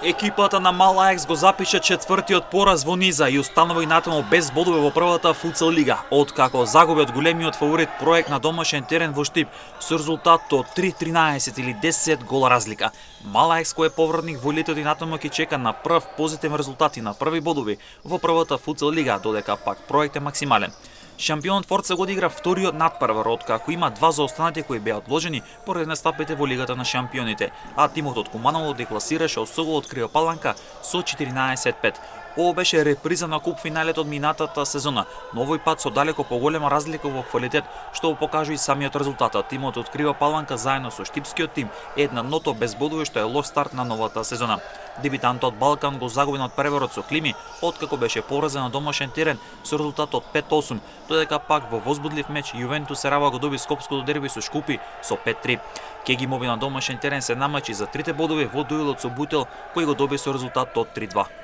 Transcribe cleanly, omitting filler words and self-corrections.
Екипата на Мал Аекс го запише четвртиот пораз во низа и установи натаму без бодове во првата футсал лига, откако загуби од големиот фаворит Проект на домашен терен во Штип со резултат од 3-13 или 10 гола разлика. Мал Аекс кој е повратник во летот и натаму ќе чека на прв позитивен резултат и на први бодови во првата футсал лига, додека пак Проект е максимален. Шампионот Форца го одигра вториот надпревар, откако има два заостанати кои беа одложени поради настапите во Лигата на шампионите, а тимот од Куманово декласираше освојува од Кривопаланка со 14-5. Ова беше реприза на куп финалето од минатата сезона, но овој пат со далеко поголема разлика во квалитет, што го покажа и самиот резултат. Тимот од Кривопаланка заедно со штипскиот тим е на ното без бодови, што е лош старт на новата сезона. Дебитантот Балкан го загуби на преворот со Клими, откако беше поразен на домашен терен со резултат од 5-8, додека пак во возбудлив меч Јувентус Ерава го доби скопското дерби со Шкупи со 5-3. Кегимови на домашен терен се намачи за трите бодови во дуелот со Бутел, кој го доби со резултат од 3-2.